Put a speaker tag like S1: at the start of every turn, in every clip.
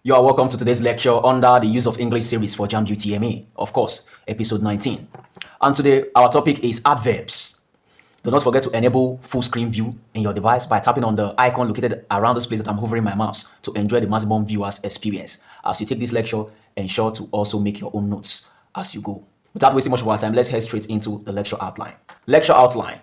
S1: You are welcome to today's lecture under the use of English series for Jamb utme, of course, episode 19. And today our topic is adverbs. Do not forget to enable full screen view in your device by tapping on the icon located around this place that I'm hovering my mouse to enjoy the maximum viewers experience. As you take this lecture, ensure to also make your own notes as you go. Without wasting much of our time, let's head straight into the lecture outline. Lecture outline: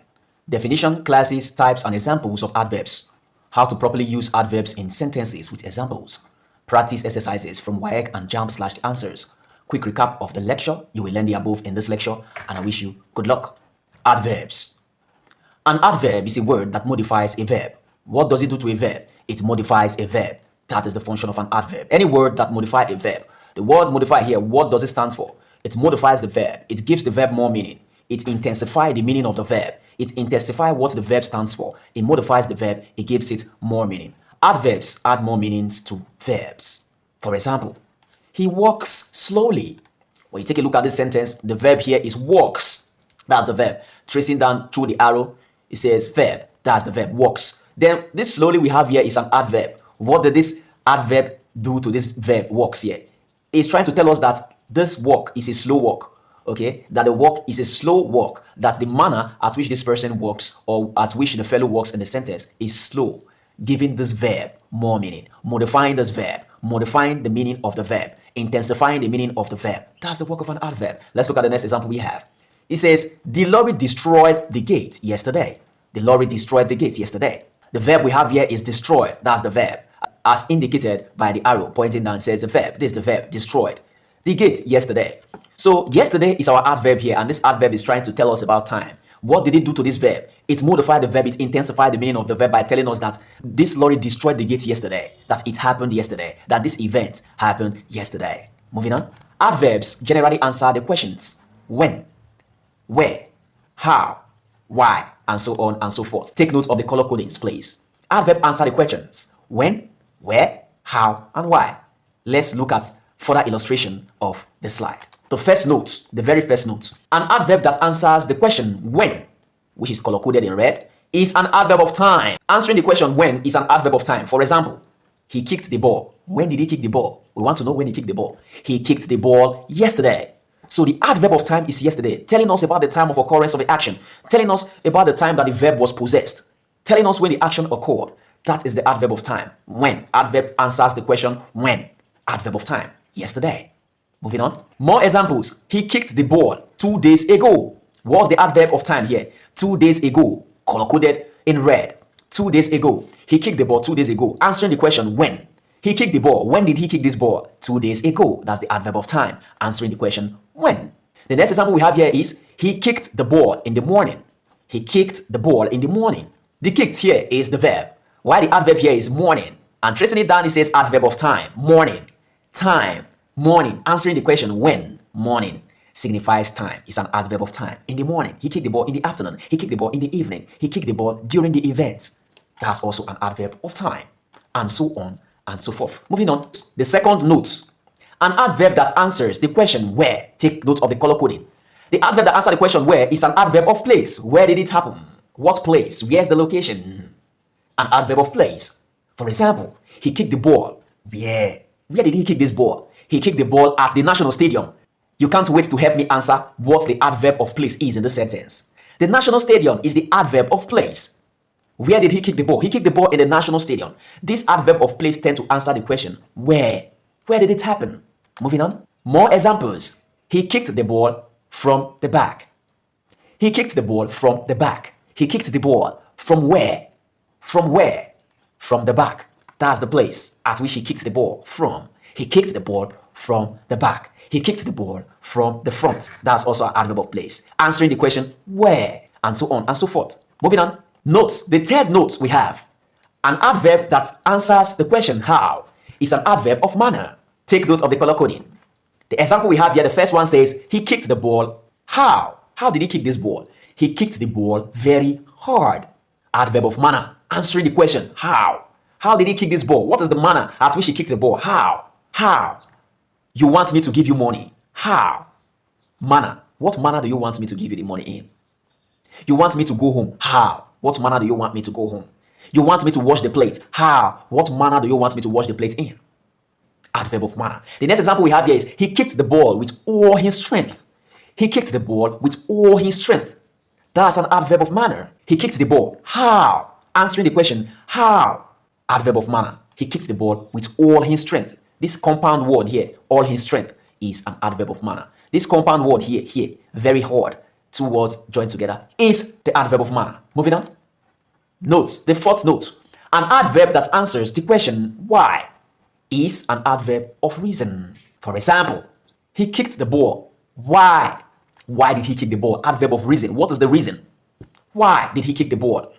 S1: definition, classes, types, and examples of adverbs. How to properly use adverbs in sentences with examples. Practice exercises from WAEC and Jamb/answers. Quick recap of the lecture. You will learn the above in this lecture, and I wish you good luck. Adverbs. An adverb is a word that modifies a verb. What does it do to a verb? It modifies a verb. That is the function of an adverb. Any word that modifies a verb. The word modify here, what does it stand for? It modifies the verb. It gives the verb more meaning. It intensifies the meaning of the verb. It intensifies what the verb stands for. It modifies the verb. It gives it more meaning. Adverbs add more meanings to verbs. For example, he walks slowly. When you take a look at this sentence, the verb here is walks. That's the verb. Tracing down through the arrow, it says verb. That's the verb, walks. Then this slowly we have here is an adverb. What did this adverb do to this verb, walks here? It's trying to tell us that this walk is a slow walk. Okay, that the walk is a slow walk. That's the manner at which this person walks or at which the fellow walks in the sentence is slow, giving this verb more meaning, modifying this verb, modifying the meaning of the verb, intensifying the meaning of the verb. That's the work of an adverb. Let's look at the next example we have. It says, the lorry destroyed the gate yesterday. The lorry destroyed the gate yesterday. The verb we have here is destroyed. That's the verb. As indicated by the arrow pointing down, says the verb. This is the verb, destroyed. The gate yesterday. So yesterday is our adverb here, and this adverb is trying to tell us about time. What did it do to this verb? It modified the verb, it intensified the meaning of the verb by telling us that this lorry destroyed the gate yesterday, that it happened yesterday, that this event happened yesterday. Moving on. Adverbs generally answer the questions when, where, how, why, and so on and so forth. Take note of the color codings, please. Adverb answer the questions when, where, how, and why. Let's look at further illustration of the slide. The first note, the very first note, an adverb that answers the question when, which is color-coded in red, is an adverb of time. Answering the question when is an adverb of time. For example, he kicked the ball. When did he kick the ball? We want to know when he kicked the ball. He kicked the ball yesterday. So the adverb of time is yesterday, telling us about the time of occurrence of the action, telling us about the time that the verb was possessed, telling us when the action occurred. That is the adverb of time. When. Adverb answers the question when. Adverb of time. Yesterday. Moving on. More examples. He kicked the ball 2 days ago. What's the adverb of time here? 2 days ago. Color-coded in red. 2 days ago. He kicked the ball 2 days ago. Answering the question when. He kicked the ball. When did he kick this ball? 2 days ago. That's the adverb of time. Answering the question when. The next example we have here is he kicked the ball in the morning. He kicked the ball in the morning. The kicked here is the verb. Why the adverb here is morning. And tracing it down, it says adverb of time. Morning. Time. Morning. Answering the question when. Morning signifies time. It's an adverb of time. In the morning. He kicked the ball in the afternoon. He kicked the ball in the evening. He kicked the ball during the event. That's also an adverb of time. And so on and so forth. Moving on. The second note. An adverb that answers the question where. Take note of the color coding. The adverb that answers the question where is an adverb of place. Where did it happen? What place? Where's the location? An adverb of place. For example, he kicked the ball. Where did he kick this ball? He kicked the ball at the National Stadium. You can't wait to help me answer what the adverb of place is in the sentence. The National Stadium is the adverb of place. Where did he kick the ball? He kicked the ball in the National Stadium. This adverb of place tends to answer the question where. Where did it happen? Moving on. More examples. He kicked the ball from the back. He kicked the ball from the back. He kicked the ball from where? From where? From the back. That's the place at which he kicked the ball from. He kicked the ball from the back. He kicked the ball from the front. That's also an adverb of place. Answering the question where, and so on and so forth. Moving on. Notes. The third note we have. An adverb that answers the question how is an adverb of manner. Take note of the color coding. The example we have here, the first one says he kicked the ball. How? How did he kick this ball? He kicked the ball very hard. Adverb of manner. Answering the question how. How did he kick this ball? What is the manner at which he kicked the ball? How? How? You want me to give you money. How? Manner. What manner do you want me to give you the money in? You want me to go home. How? What manner do you want me to go home? You want me to wash the plate. How? What manner do you want me to wash the plate in? Adverb of manner. The next example we have here is he kicked the ball with all his strength. He kicked the ball with all his strength. That's an adverb of manner. He kicked the ball. How? Answering the question, how? Adverb of manner. He kicked the ball with all his strength. This compound word here, all his strength, is an adverb of manner. This compound word here, very hard, two words joined together, is the adverb of manner. Moving on. Note, the fourth note. An adverb that answers the question, why, is an adverb of reason. For example, he kicked the ball. Why? Why did he kick the ball? Adverb of reason. What is the reason? Why did he kick the ball?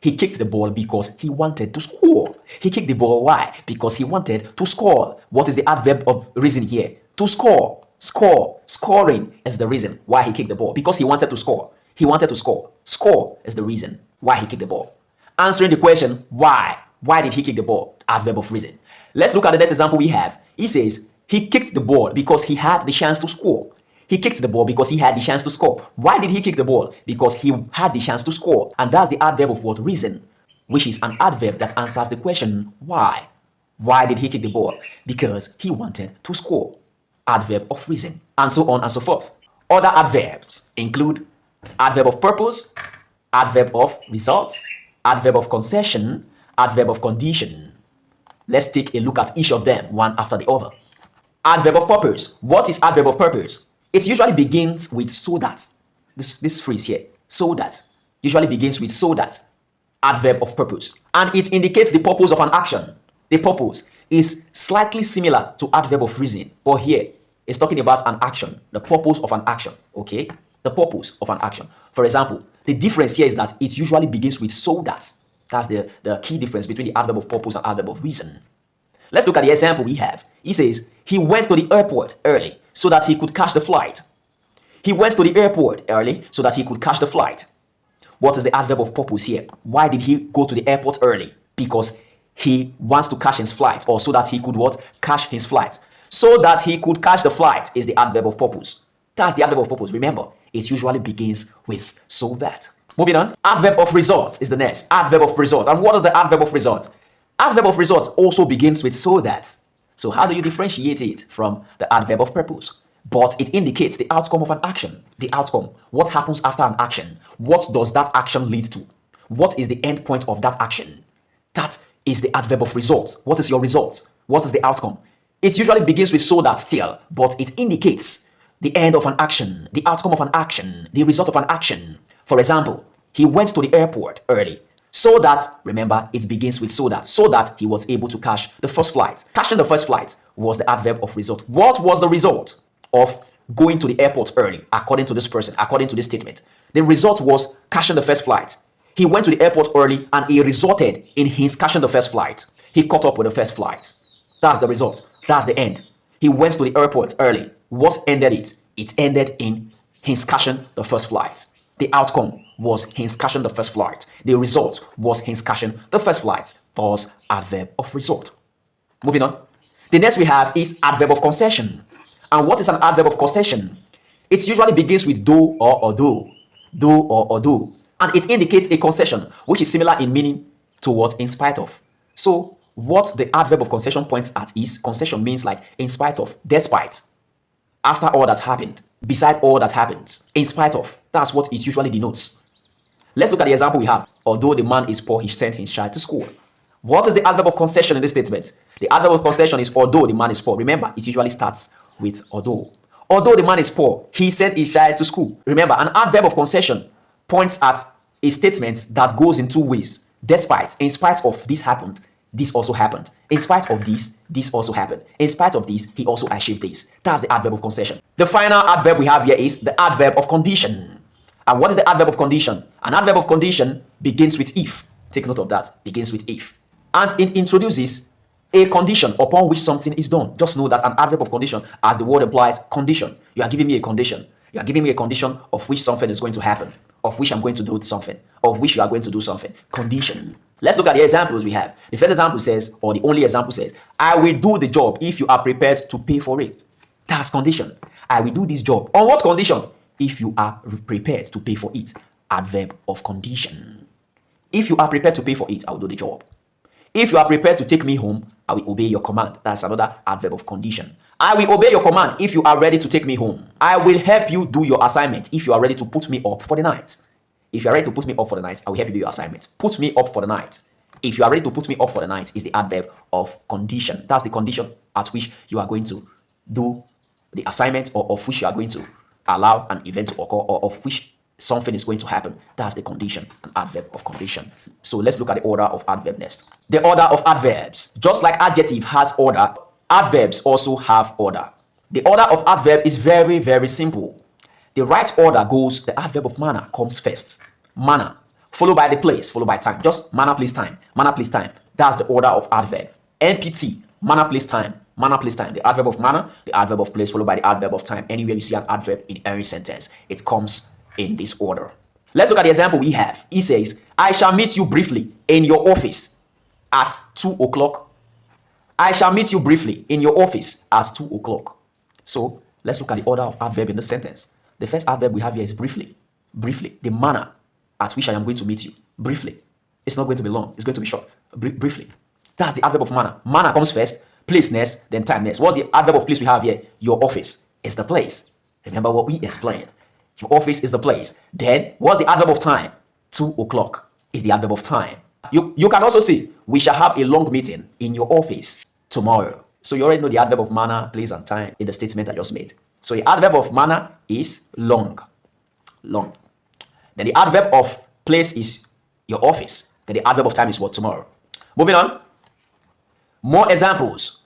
S1: He kicked the ball because he wanted to score. He kicked the ball. Why? Because he wanted to score. What is the adverb of reason here? To score. Score. Scoring is the reason why he kicked the ball. Because he wanted to score. He wanted to score. Score is the reason why he kicked the ball. Answering the question, why? Why did he kick the ball? Adverb of reason. Let's look at the next example we have. He says, he kicked the ball because he had the chance to score. He kicked the ball because he had the chance to score. Why did he kick the ball? Because he had the chance to score. And that's the adverb of what? Reason, which is an adverb that answers the question, why? Why did he kick the ball? Because he wanted to score. Adverb of reason, and so on and so forth. Other adverbs include adverb of purpose, adverb of result, adverb of concession, adverb of condition. Let's take a look at each of them one after the other. Adverb of purpose. What is adverb of purpose? It usually begins with so that. This phrase here, so that, usually begins with so that. Adverb of purpose. And it indicates the purpose of an action. The purpose is slightly similar to adverb of reason, but here it's talking about an action, the purpose of an action, okay? The purpose of an action. For example, the difference here is that it usually begins with so that. That's the key difference between the adverb of purpose and adverb of reason. Let's look at the example we have. He says, he went to the airport early so that he could catch the flight. He went to the airport early so that he could catch the flight. What is the adverb of purpose here? Why did he go to the airport early? Because he wants to catch his flight, or so that he could what? Catch his flight. So that he could catch the flight is the adverb of purpose. That's the adverb of purpose. Remember, it usually begins with so that. Moving on. Adverb of result is the next. Adverb of result. And what is the adverb of result? Adverb of result also begins with so that. So how do you differentiate it from the adverb of purpose? But it indicates the outcome of an action. The outcome. What happens after an action? What does that action lead to? What is the end point of that action? That is the adverb of result. What is your result? What is the outcome? It usually begins with so that still, but it indicates the end of an action, the outcome of an action, the result of an action. For example, he went to the airport early. So that, remember, it begins with so that he was able to catch the first flight. Catching the first flight was the adverb of result. What was the result of going to the airport early, according to this person, according to this statement? The result was catching the first flight. He went to the airport early and it resulted in his catching the first flight. He caught up with the first flight. That's the result. That's the end. He went to the airport early. What ended it? It ended in his catching the first flight. The outcome was his catching the first flight. The result was his catching the first flight. Thus, adverb of result. Moving on. The next we have is adverb of concession. And what is an adverb of concession? It usually begins with do or although. Do or although. And it indicates a concession, which is similar in meaning to what? In spite of. So, what the adverb of concession points at is concession means like in spite of, despite, after all that happened, beside all that happens, in spite of. That's what it usually denotes. Let's look at the example we have. Although the man is poor, he sent his child to school. What is the adverb of concession in this statement? The adverb of concession is although the man is poor. Remember, it usually starts with although. Although the man is poor, he sent his child to school. Remember, an adverb of concession points at a statement that goes in two ways. Despite, in spite of this happened, this also happened. In spite of this also happened. In spite of this, he also achieved this. That's the adverb of concession. The final adverb we have here is the adverb of condition. And what is the adverb of condition? An adverb of condition begins with if. Take note of that. Begins with if. And it introduces a condition upon which something is done. Just know that an adverb of condition, as the word implies, condition. You are giving me a condition. You are giving me a condition of which something is going to happen. Of which I'm going to do something. Of which you are going to do something. Condition. Let's look at the examples we have. The first example says, or the only example says, I will do the job if you are prepared to pay for it. That's condition. I will do this job. On what condition? If you are prepared to pay for it. Adverb of condition. If you are prepared to pay for it, I will do the job. If you are prepared to take me home, I will obey your command. That's another adverb of condition. I will obey your command if you are ready to take me home. I will help you do your assignment if you are ready to put me up for the night. If you are ready to put me up for the night, I will help you do your assignment. Put me up for the night. If you are ready to put me up for the night is the adverb of condition. That's the condition at which you are going to do the assignment, or of which you are going to allow an event to occur, or of which something is going to happen. That's the condition, an adverb of condition. So let's look at the order of adverb next. The order of adverbs. Just like adjective has order, adverbs also have order. The order of adverb is very, very simple. The right order goes, the adverb of manner comes first. Manner, followed by the place, followed by time. Just manner, place, time. Manner, place, time. That's the order of adverb. NPT, manner, place, time. Manner, place, time. The adverb of manner, the adverb of place, followed by the adverb of time. Anywhere you see an adverb in any sentence, it comes in this order. Let's look at the example we have. He says, I shall meet you briefly in your office at 2 o'clock. I shall meet you briefly in your office at 2 o'clock. So let's look at the order of adverb in this sentence. The first adverb we have here is briefly. Briefly. The manner at which I am going to meet you. Briefly. It's not going to be long. It's going to be short. Briefly. That's the adverb of manner. Manner comes first. Place next. Then time next. What's the adverb of place we have here? Your office is the place. Remember what we explained. Your office is the place. Then what's the adverb of time? 2 o'clock is the adverb of time. You can also see, we shall have a long meeting in your office tomorrow. So you already know the adverb of manner, place, and time in the statement I just made. So the adverb of manner is long. Long. Then the adverb of place is your office. Then the adverb of time is what? Tomorrow. Moving on. More examples.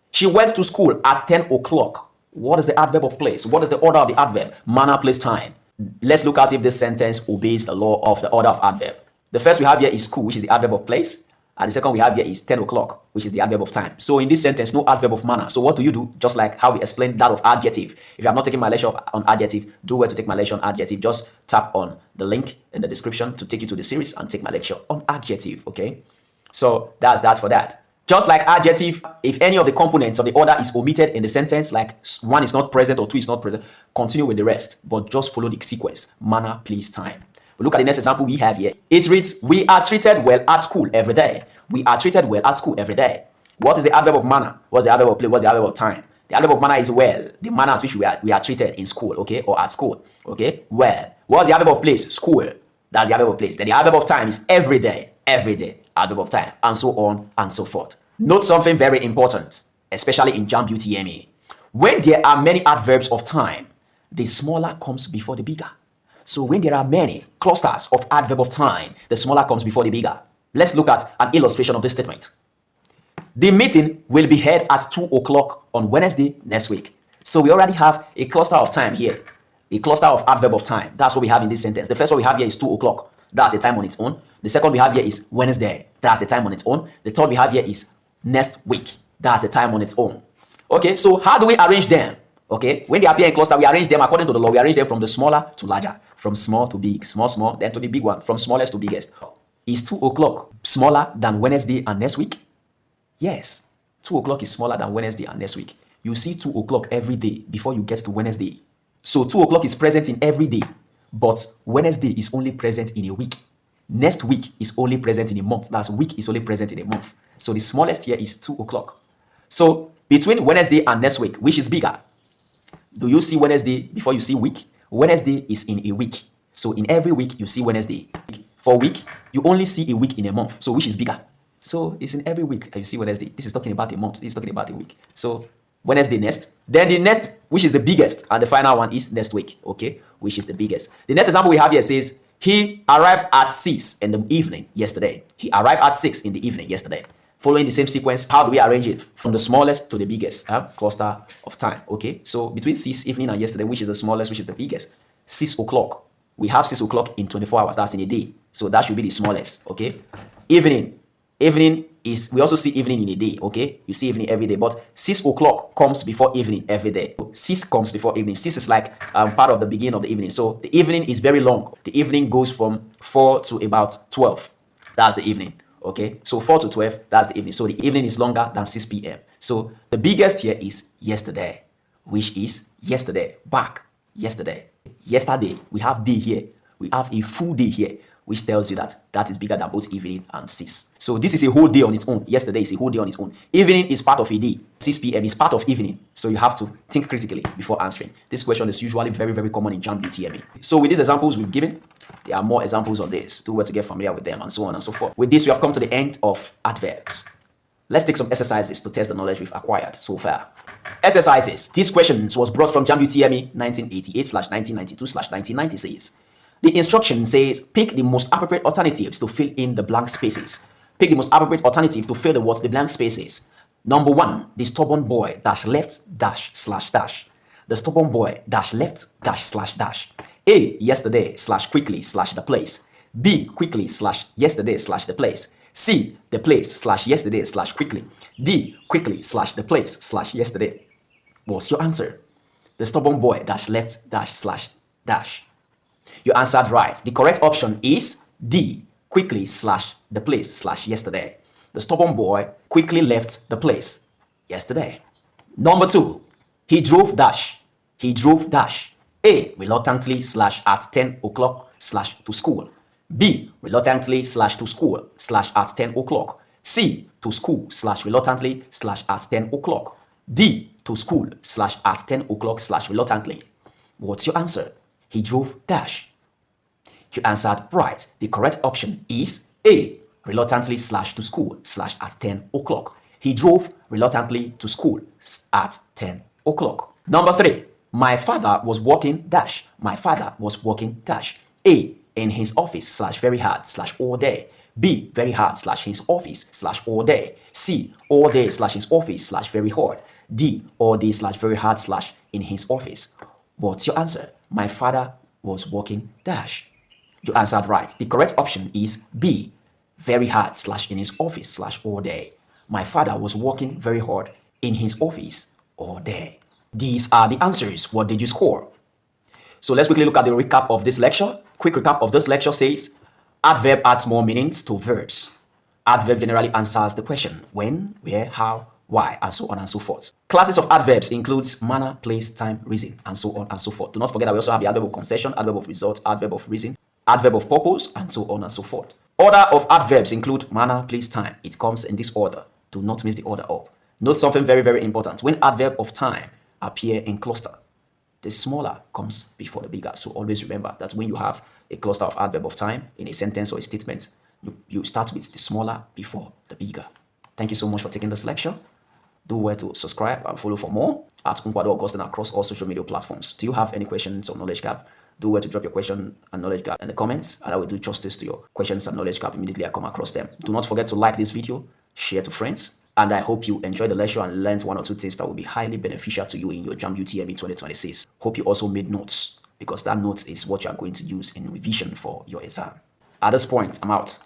S1: She went to school at 10 o'clock. What is the adverb of place? What is the order of the adverb? Manner, place, time. Let's look at if this sentence obeys the law of the order of adverb. The first we have here is school, which is the adverb of place. And the second we have here is 10 o'clock, which is the adverb of time. So in this sentence, no adverb of manner. So what do you do? Just like how we explained that of adjective. If you have not taken my lecture on adjective, do well to take my lecture on adjective. Just tap on the link in the description to take you to the series and take my lecture on adjective, okay? So that's that for that. Just like adjective, if any of the components of the order is omitted in the sentence, like one is not present or two is not present, continue with the rest, but just follow the sequence. Manner, place, time. We look at the next example we have here. It reads, we are treated well at school every day. We are treated well at school every day. What is the adverb of manner? What's the adverb of place? What's the adverb of time? The adverb of manner is well. The manner at which we are treated in school, okay, or at school, okay, well. What's the adverb of place? School. That's the adverb of place. Then the adverb of time is every day, adverb of time, and so on and so forth. Note something very important, especially in Jamb utme. When there are many adverbs of time, the smaller comes before the bigger. So when there are many clusters of adverb of time, the smaller comes before the bigger. Let's look at an illustration of this statement. The meeting will be held at 2 o'clock on Wednesday next week. So we already have a cluster of time here, a cluster of adverb of time. That's what we have in this sentence. The first one we have here is 2 o'clock. That's a time on its own. The second we have here is Wednesday. That's a time on its own. The third we have here is next week. That's a time on its own. Okay, so how do we arrange them? Okay, when they appear in cluster, we arrange them according to the law. We arrange them from the smaller to larger, from small to big, small, then to the big one, from smallest to biggest. Is 2 o'clock smaller than Wednesday and next week? Yes, 2 o'clock is smaller than Wednesday and next week. You see 2 o'clock every day before you get to Wednesday. So 2 o'clock is present in every day, but Wednesday is only present in a week. Next week is only present in a month. That's week is only present in a month. So the smallest here is 2 o'clock. So between Wednesday and next week, which is bigger? Do you see Wednesday before you see week? Wednesday is in a week. So in every week, you see Wednesday. For week, you only see a week in a month. So which is bigger? So it's in every week you see Wednesday. This is talking about a month. This is talking about a week. So Wednesday next. Then the next, which is the biggest, and the final one is next week, okay? Which is the biggest. The next example we have here says, he arrived at 6 in the evening yesterday. He arrived at 6 in the evening yesterday. Following the same sequence, how do we arrange it? From the smallest to the biggest cluster of time, okay? So between 6 evening and yesterday, which is the smallest, which is the biggest? 6 o'clock. We have 6 o'clock in 24 hours. That's in a day. So that should be the smallest, okay? Evening. Evening is, we also see evening in a day, okay? You see evening every day, but 6 o'clock comes before evening every day. 6 comes before evening. 6 is like part of the beginning of the evening. So the evening is very long. The evening goes from 4 to about 12. That's the evening. Okay, so 4 to 12, that's the evening. So the evening is longer than 6 p.m. So the biggest here is yesterday, which is yesterday, back, yesterday. Yesterday, we have day here. We have a full day here. which tells you that that is bigger than both evening and 6. So this is a whole day on its own. Yesterday is a whole day on its own. Evening is part of a day. 6 p.m. is part of evening. So you have to think critically before answering. This question is usually very, very common in Jamb UTME. So with these examples we've given, there are more examples of this. Do well to get familiar with them and so on and so forth. With this, we have come to the end of adverbs. Let's take some exercises to test the knowledge we've acquired so far. Exercises. These questions was brought from Jamb UTME 1988/1992/1990 says. The instruction says, pick the most appropriate alternatives to fill in the blank spaces. Pick the most appropriate alternative to fill the what? The blank spaces. Number 1, the stubborn boy dash left dash slash dash. The stubborn boy dash left dash slash dash. A, yesterday slash quickly slash the place. B, quickly slash yesterday slash the place. C, the place slash yesterday slash quickly. D, quickly slash the place slash yesterday. What's your answer? The stubborn boy dash left dash slash dash. You answered right. The correct option is D, quickly slash the place slash yesterday. The stubborn boy quickly left the place yesterday. Number 2, he drove dash. He drove dash. A, reluctantly slash at 10 o'clock slash to school. B, reluctantly slash to school slash at 10 o'clock. C, to school slash reluctantly slash at 10 o'clock. D, to school slash at 10 o'clock slash reluctantly. What's your answer? He drove dash. You answered right. The correct option is A, reluctantly slash to school slash at 10 o'clock. He drove reluctantly to school at 10 o'clock. Number 3, my father was working dash. My father was working dash. A, in his office slash very hard slash all day. B, very hard slash his office slash all day. C, all day slash his office slash very hard. D, all day slash very hard slash in his office. What's your answer? My father was working dash. You answered right. The correct option is B, very hard slash in his office slash all day. My father was working very hard in his office all day. These are the answers. What did you score? So let's quickly look at the recap of this lecture. Quick recap of this lecture says, adverb adds more meanings to verbs. Adverb generally answers the question when, where, how, why, and so on and so forth. Classes of adverbs includes manner, place, time, reason, and so on and so forth. Do not forget that we also have the adverb of concession, adverb of result, adverb of reason, adverb of purpose, and so on and so forth. Order of adverbs include manner, place, time. It comes in this order. Do not mix the order up. Note something very, very important. When adverb of time appear in cluster, the smaller comes before the bigger. So always remember that when you have a cluster of adverb of time in a sentence or a statement, you start with the smaller before the bigger. Thank you so much for taking this lecture. Do well to subscribe and follow for more at Nkwado Augustine across all social media platforms. Do you have any questions or knowledge gap? Do well to drop your question and knowledge gap in the comments, and I will do justice to your questions and knowledge gap immediately I come across them. Do not forget to like this video, share to friends, and I hope you enjoyed the lecture and learned 1 or 2 things that will be highly beneficial to you in your Jamb UTME 2026. Hope you also made notes, because that notes is what you are going to use in revision for your exam. At this point, I'm out.